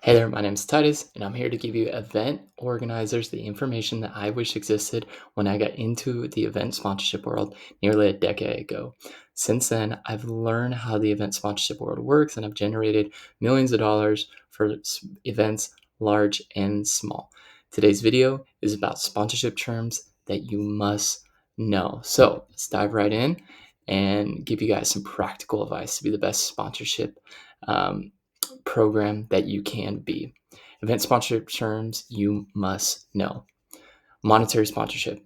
Hey there, my name is Titus, and I'm here to give you event organizers the information that I wish existed when I got into the event sponsorship world nearly a decade ago. Since then, I've learned how the event sponsorship world works, and I've generated millions of dollars for events large and small. Today's video is about sponsorship terms that you must know. So let's dive right in and give you guys some practical advice to be the best sponsorship um, program that you can be. Event sponsorship terms you must know. Monetary sponsorship,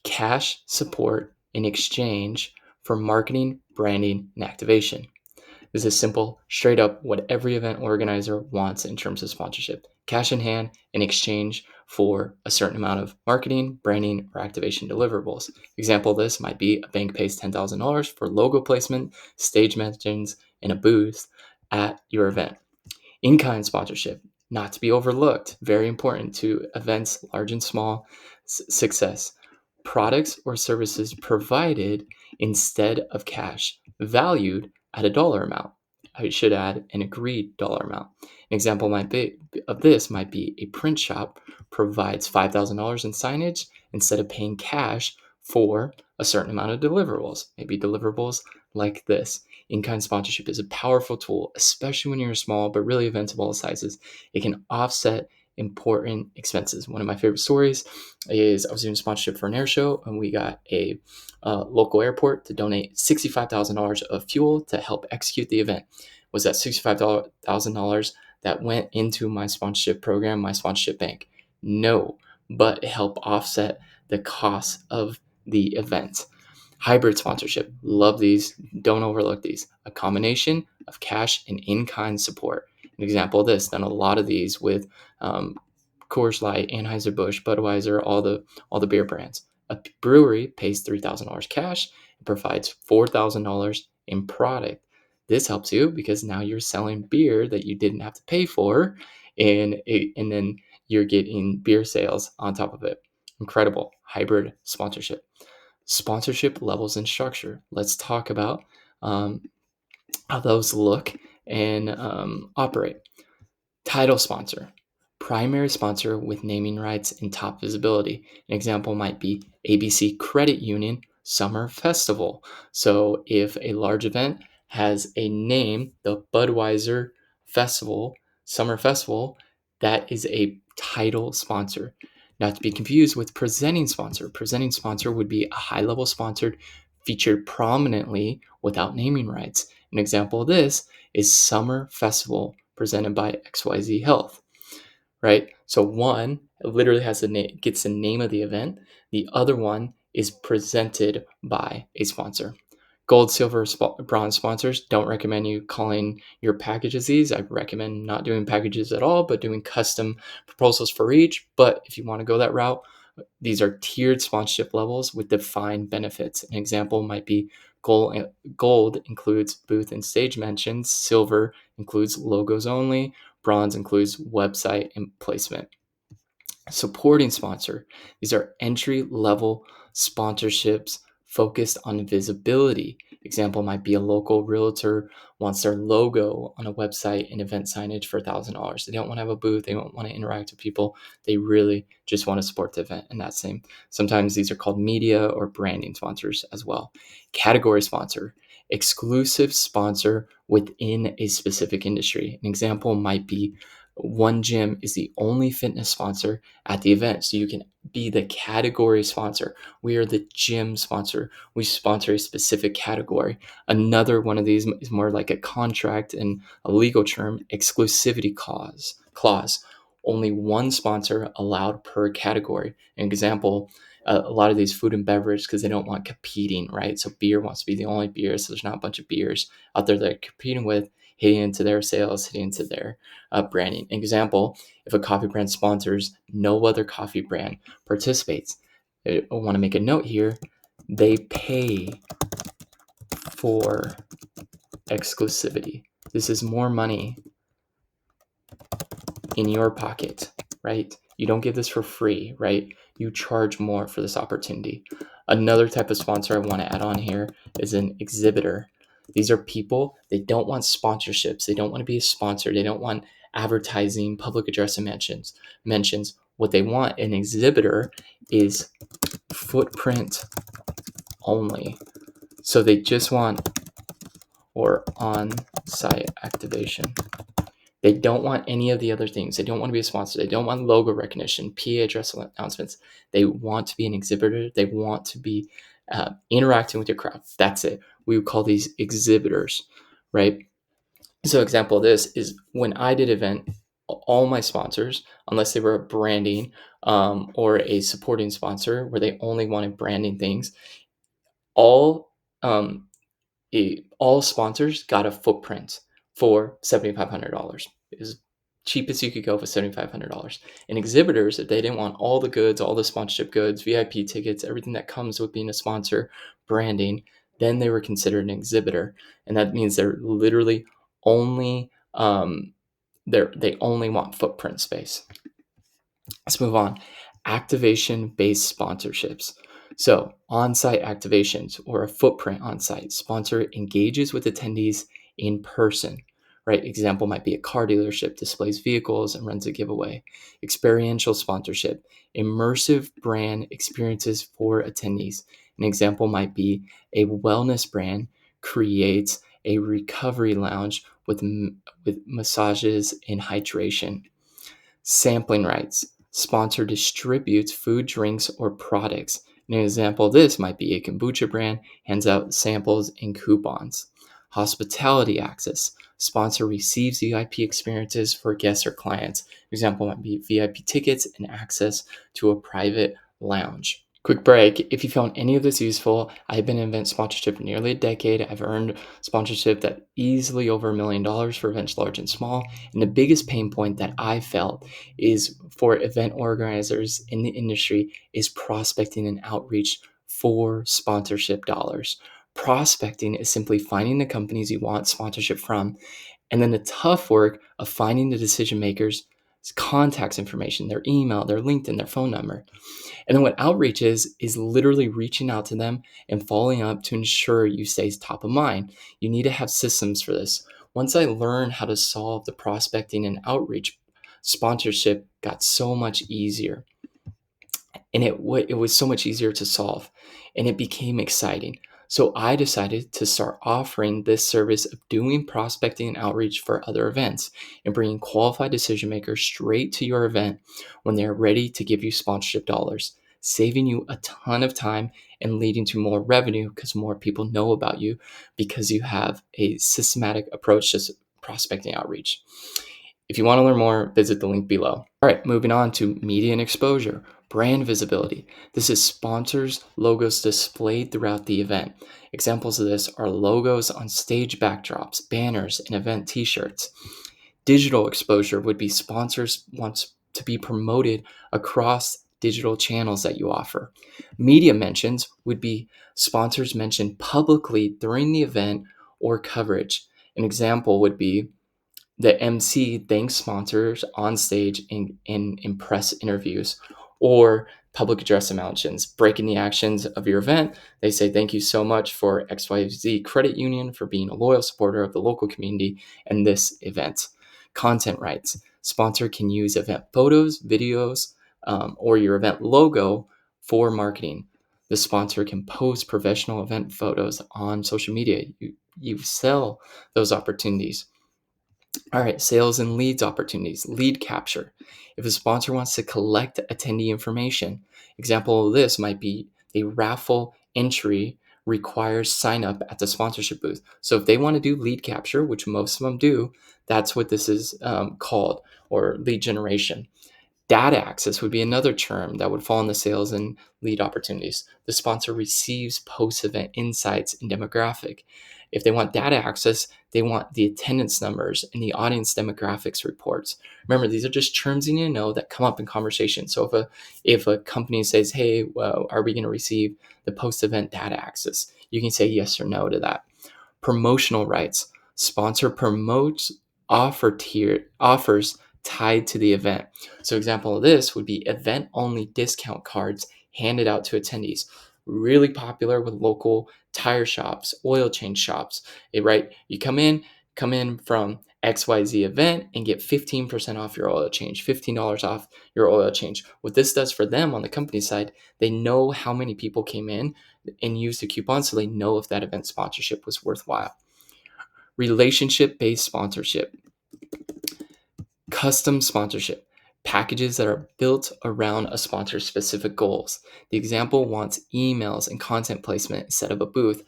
cash support in exchange for marketing, branding, and activation. This is simple, straight up what every event organizer wants in terms of sponsorship. Cash in hand in exchange for a certain amount of marketing, branding, or activation deliverables. Example of this might be a bank pays $10,000 for logo placement, stage mentions, and a booth at your event. In-kind sponsorship, not to be overlooked, very important to events large and small success. Products or services provided instead of cash, valued at a dollar amount. I should add an agreed dollar amount. An example of this might be a print shop provides $5,000 in signage instead of paying cash for a certain amount of deliverables. Maybe deliverables like this. In-kind sponsorship is a powerful tool, especially when you're small, but really events of all sizes. It can offset important expenses. One of my favorite stories is I was doing sponsorship for an air show, and we got a local airport to donate $65,000 of fuel to help execute the event. Was that $65,000 that went into my sponsorship program, my sponsorship bank? No, but it helped offset the cost of the event. Hybrid sponsorship, love these, don't overlook these. A combination of cash and in-kind support. An example of this, done a lot of these with Coors Light, Anheuser-Busch, Budweiser, all the beer brands. A brewery pays $3,000 cash and provides $4,000 in product. This helps you because now you're selling beer that you didn't have to pay for, and then you're getting beer sales on top of it. Incredible hybrid sponsorship. Sponsorship levels and structure. Let's talk about um, how those look and operate. Title sponsor, primary sponsor with naming rights and top visibility. An example might be ABC Credit Union Summer Festival. So if a large event has a name, the Budweiser Festival, Summer Festival, that is a title sponsor. Not to be confused with presenting sponsor. Presenting sponsor would be a high level sponsored featured prominently without naming rights. An example of this is Summer Festival presented by XYZ Health, right? So one literally has the name, gets the name of the event. The other one is presented by a sponsor. Gold, silver, bronze sponsors, don't recommend you calling your packages these. I recommend not doing packages at all, but doing custom proposals for each. But if you want to go that route, these are tiered sponsorship levels with defined benefits. An example might be gold includes booth and stage mentions, silver includes logos only, bronze includes website and placement. Supporting sponsor, these are entry level sponsorships focused on visibility. Example might be a local realtor wants their logo on a website and event signage for $1,000. They don't want to have a booth. They don't want to interact with people. They really just want to support the event. And that's same. Sometimes these are called media or branding sponsors as well. Category sponsor, exclusive sponsor within a specific industry. An example might be one gym is the only fitness sponsor at the event. So you can be the category sponsor. We are the gym sponsor. We sponsor a specific category. Another one of these is more like a contract and a legal term, exclusivity clause. Only one sponsor allowed per category. An example, a lot of these food and beverage, because they don't want competing, right? So beer wants to be the only beer. So there's not a bunch of beers out there that they're competing with, hitting into their sales, hitting into their branding. Example, if a coffee brand sponsors, no other coffee brand participates. I want to make a note here. They pay for exclusivity. This is more money in your pocket, right? You don't give this for free, right? You charge more for this opportunity. Another type of sponsor I want to add on here is an exhibitor. These are people, they don't want sponsorships. They don't want to be a sponsor. They don't want advertising, public address, and mentions. What they want an exhibitor is footprint only. So they just want or on-site activation. They don't want any of the other things. They don't want to be a sponsor. They don't want logo recognition, PA address announcements. They want to be an exhibitor. They want to be interacting with your crowd. That's it. We would call these exhibitors, right? So example of this is when I did event, all my sponsors, unless they were branding or a supporting sponsor where they only wanted branding things, all um, all sponsors got a footprint for $7,500. It was cheapest you could go for $7,500. And exhibitors, if they didn't want all the goods, all the sponsorship goods, VIP tickets, everything that comes with being a sponsor, branding, then they were considered an exhibitor. And that means they're literally only they only want footprint space. Let's move on. Activation-based sponsorships. So, on-site activations or a footprint on-site. Sponsor engages with attendees in person, right? Example might be a car dealership displays vehicles and runs a giveaway. Experiential sponsorship, immersive brand experiences for attendees. An example might be a wellness brand creates a recovery lounge with massages and hydration. Sampling rights. Sponsor distributes food, drinks, or products. An example of this might be a kombucha brand hands out samples and coupons. Hospitality access. Sponsor receives VIP experiences for guests or clients. Example might be VIP tickets and access to a private lounge. Quick break. If you found any of this useful, I've been in event sponsorship for nearly a decade. I've earned sponsorship that easily over $1 million for events large and small. And the biggest pain point that I felt is for event organizers in the industry is prospecting and outreach for sponsorship dollars. Prospecting is simply finding the companies you want sponsorship from, and then the tough work of finding the decision makers' contacts information, their email, their LinkedIn, their phone number. And then what outreach is literally reaching out to them and following up to ensure you stay top of mind. You need to have systems for this. Once I learned how to solve the prospecting and outreach, sponsorship got so much easier. And it was so much easier to solve, and it became exciting. So I decided to start offering this service of doing prospecting and outreach for other events and bringing qualified decision makers straight to your event when they're ready to give you sponsorship dollars, saving you a ton of time and leading to more revenue because more people know about you because you have a systematic approach to prospecting outreach. If you want to learn more, visit the link below. All right, moving on to media and exposure. Brand visibility. This is sponsors' logos displayed throughout the event. Examples of this are logos on stage backdrops, banners, and event t-shirts. Digital exposure would be sponsors want to be promoted across digital channels that you offer. Media mentions would be sponsors mentioned publicly during the event or coverage. An example would be the MC thanks sponsors on stage in press interviews or public address announcements, breaking the actions of your event. They say, thank you so much for XYZ Credit Union for being a loyal supporter of the local community and this event. Content rights. Sponsor can use event photos, videos, or your event logo for marketing. The sponsor can post professional event photos on social media. You sell those opportunities. All right, sales and leads opportunities, lead capture. If a sponsor wants to collect attendee information, example of this might be a raffle entry requires sign up at the sponsorship booth. So if they want to do lead capture, which most of them do, that's what this is called, or lead generation. Data access would be another term that would fall in the sales and lead opportunities. The sponsor receives post-event insights and demographic. If they want data access, they want the attendance numbers and the audience demographics reports. Remember, these are just terms you need to know that come up in conversation. So if a company says, hey, well, are we going to receive the post-event data access? You can say yes or no to that. Promotional rights. Sponsor promotes offers tied to the event. So example of this would be event-only discount cards handed out to attendees. Really popular with local tire shops, oil change shops. Right? You come in from XYZ event and get 15% off your oil change, $15 off your oil change. What this does for them on the company side, they know how many people came in and used the coupon, so they know if that event sponsorship was worthwhile. Relationship-based sponsorship. Custom sponsorship. Packages that are built around a sponsor's specific goals. The example wants emails and content placement instead of a booth.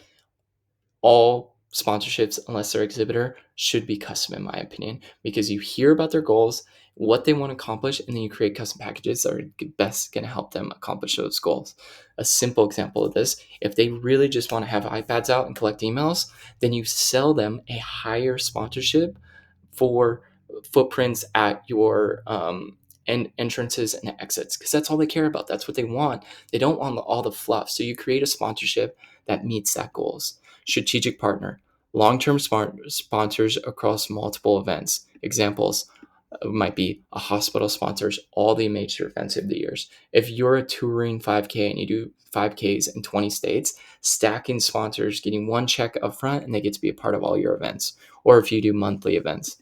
All sponsorships, unless they're exhibitor, should be custom, in my opinion, because you hear about their goals, what they want to accomplish, and then you create custom packages that are best going to help them accomplish those goals. A simple example of this, if they really just want to have iPads out and collect emails, then you sell them a higher sponsorship for footprints at your entrances and exits, because that's all they care about. That's what they want. They don't want all the fluff. So you create a sponsorship that meets that goals. Strategic partner, long-term sponsors across multiple events. Examples might be a hospital sponsors all the major events of the years. If you're a touring 5K and you do 5Ks in 20 states, stacking sponsors, getting one check up front, and they get to be a part of all your events. Or if you do monthly events.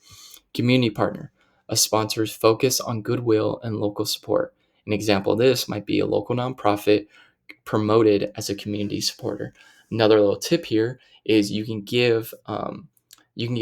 Community partner, a sponsor's focus on goodwill and local support. An example of this might be a local nonprofit promoted as a community supporter. Another little tip here is you can give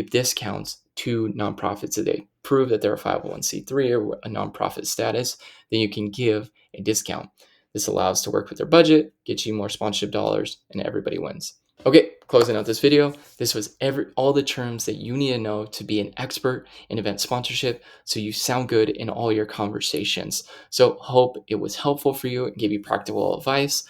discounts to nonprofits if they prove that they're a 501c3 or a nonprofit status. Then you can give a discount. This allows to work with their budget, get you more sponsorship dollars, and everybody wins. Okay, closing out this video, this was all the terms that you need to know to be an expert in event sponsorship so you sound good in all your conversations. So hope it was helpful for you and gave you practical advice.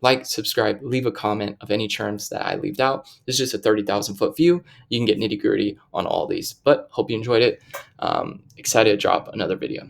Like, subscribe, leave a comment of any terms that I left out. This is just a 30,000 foot view. You can get nitty gritty on all these, but hope you enjoyed it. Excited to drop another video.